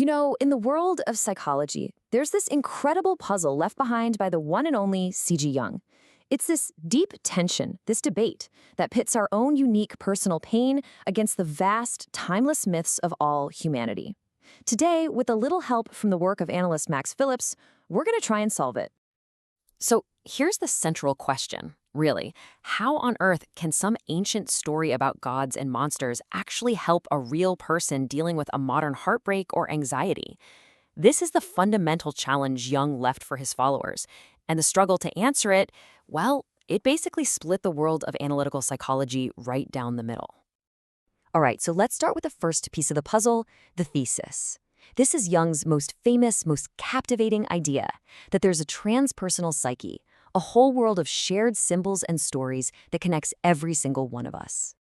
In the world of psychology, there's this incredible puzzle left behind by the one and only C.G. Jung. It's this deep tension, this debate, that pits our own unique personal pain against the vast, timeless myths of all humanity. Today, with a little help from the work of analyst Max Phillips, we're going to try and solve it. So here's the central question, really. How on earth can some ancient story about gods and monsters actually help a real person dealing with a modern heartbreak or anxiety? This is the fundamental challenge Jung left for his followers. And the struggle to answer it, well, it basically split the world of analytical psychology right down the middle. All right, so let's start with the first piece of the puzzle, the thesis. This is Jung's most famous, most captivating idea, that there's a transpersonal psyche, a whole world of shared symbols and stories that connects every single one of us.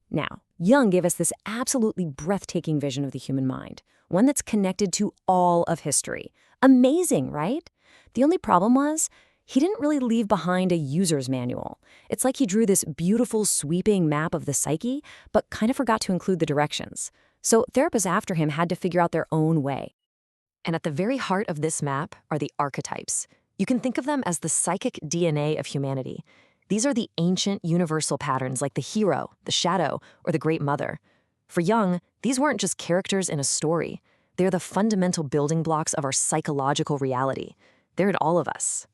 Now, Jung gave us this absolutely breathtaking vision of the human mind, one that's connected to all of history. Amazing, right? The only problem was, he didn't really leave behind a user's manual. It's like he drew this beautiful, sweeping map of the psyche, but kind of forgot to include the directions. So therapists after him had to figure out their own way. And at the very heart of this map are the archetypes. You can think of them as the psychic DNA of humanity. These are the ancient universal patterns like the hero, the shadow, or the great mother. For Jung, these weren't just characters in a story. They're the fundamental building blocks of our psychological reality. They're in all of us.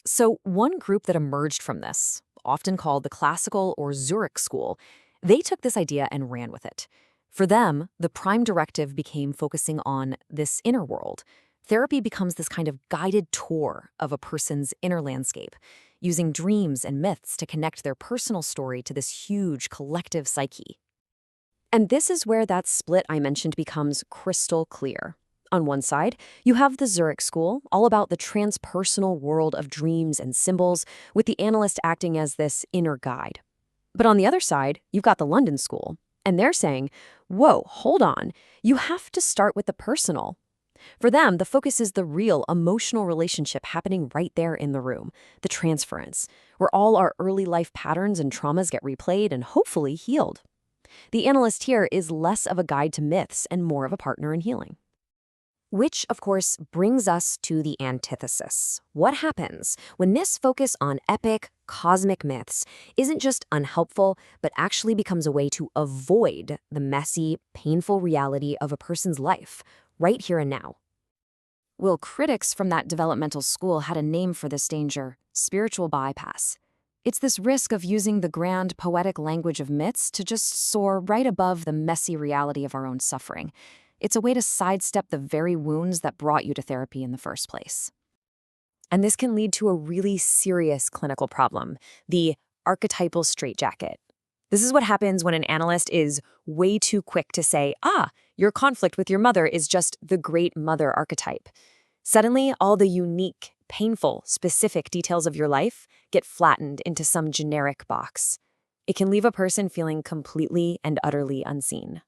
So one group that emerged from this, often called the classical or Zurich school, they took this idea and ran with it. For them, the prime directive became focusing on this inner world. Therapy becomes this kind of guided tour of a person's inner landscape, using dreams and myths to connect their personal story to this huge collective psyche. And this is where that split I mentioned becomes crystal clear. On one side, you have the Zurich school, all about the transpersonal world of dreams and symbols, with the analyst acting as this inner guide. But on the other side, you've got the London school, and they're saying, whoa, hold on, you have to start with the personal. For them, the focus is the real emotional relationship happening right there in the room, the transference, where all our early life patterns and traumas get replayed and hopefully healed. The analyst here is less of a guide to myths and more of a partner in healing. Which, of course, brings us to the antithesis. What happens when this focus on epic, cosmic myths isn't just unhelpful, but actually becomes a way to avoid the messy, painful reality of a person's life, right here and now? Well, critics from that developmental school had a name for this danger: spiritual bypass. It's this risk of using the grand, poetic language of myths to just soar right above the messy reality of our own suffering. It's a way to sidestep the very wounds that brought you to therapy in the first place. And this can lead to a really serious clinical problem, the archetypal straitjacket. This is what happens when an analyst is way too quick to say, your conflict with your mother is just the great mother archetype. Suddenly, all the unique, painful, specific details of your life get flattened into some generic box. It can leave a person feeling completely and utterly unseen.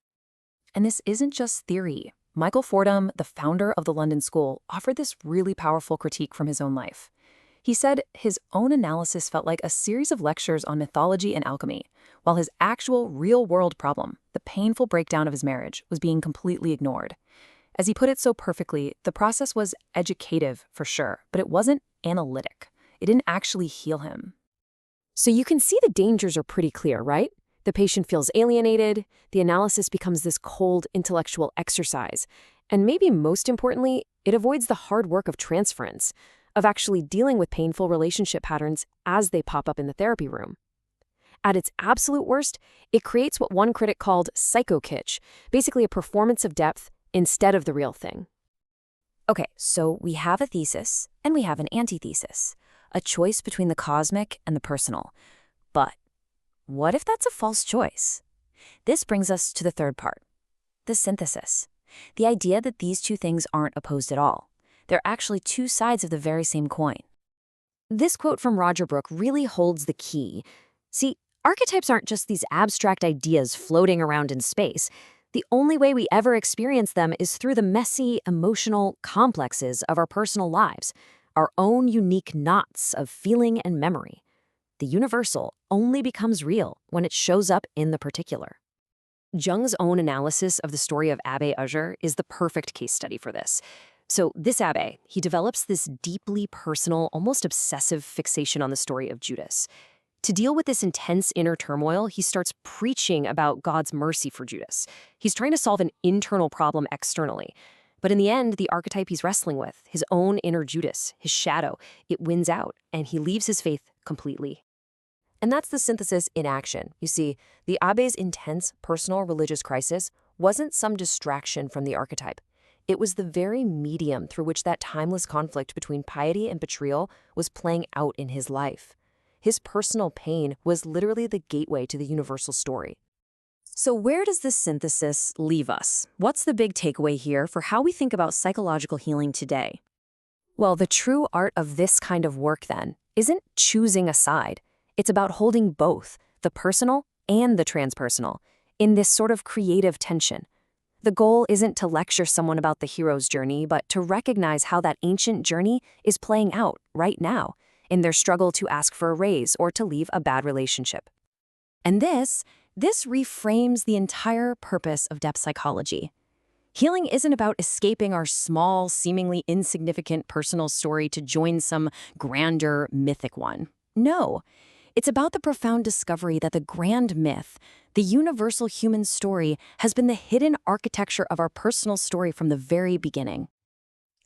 And this isn't just theory. Michael Fordham, the founder of the London School, offered this really powerful critique from his own life. He said his own analysis felt like a series of lectures on mythology and alchemy, while his actual real-world problem, the painful breakdown of his marriage, was being completely ignored. As he put it so perfectly, the process was educative for sure, but it wasn't analytic. It didn't actually heal him. So you can see the dangers are pretty clear, right? The patient feels alienated, the analysis becomes this cold intellectual exercise, and maybe most importantly, it avoids the hard work of transference, of actually dealing with painful relationship patterns as they pop up in the therapy room. At its absolute worst, it creates what one critic called psycho-kitsch, basically a performance of depth instead of the real thing. Okay, so we have a thesis and we have an antithesis, a choice between the cosmic and the personal. But what if that's a false choice? This brings us to the third part, the synthesis. The idea that these two things aren't opposed at all. They're actually two sides of the very same coin. This quote from Roger Brooke really holds the key. See, archetypes aren't just these abstract ideas floating around in space. The only way we ever experience them is through the messy, emotional complexes of our personal lives, our own unique knots of feeling and memory. The universal only becomes real when it shows up in the particular. Jung's own analysis of the story of Abbe Ager is the perfect case study for this. So this Abbe, he develops this deeply personal, almost obsessive fixation on the story of Judas. To deal with this intense inner turmoil, he starts preaching about God's mercy for Judas. He's trying to solve an internal problem externally. But in the end, the archetype he's wrestling with, his own inner Judas, his shadow, it wins out, and he leaves his faith completely. And that's the synthesis in action. You see, the Abbe's intense personal religious crisis wasn't some distraction from the archetype. It was the very medium through which that timeless conflict between piety and betrayal was playing out in his life. His personal pain was literally the gateway to the universal story. So where does this synthesis leave us? What's the big takeaway here for how we think about psychological healing today? Well, the true art of this kind of work, then, isn't choosing a side. It's about holding both, the personal and the transpersonal, in this sort of creative tension. The goal isn't to lecture someone about the hero's journey, but to recognize how that ancient journey is playing out right now, in their struggle to ask for a raise or to leave a bad relationship. And this reframes the entire purpose of depth psychology. Healing isn't about escaping our small, seemingly insignificant personal story to join some grander, mythic one. No, it's about the profound discovery that the grand myth, the universal human story, has been the hidden architecture of our personal story from the very beginning.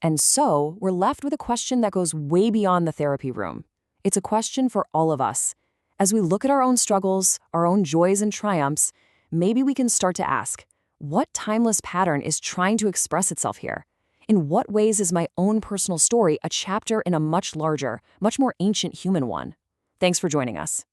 And so, we're left with a question that goes way beyond the therapy room. It's a question for all of us. As we look at our own struggles, our own joys and triumphs, maybe we can start to ask, what timeless pattern is trying to express itself here? In what ways is my own personal story a chapter in a much larger, much more ancient human one? Thanks for joining us.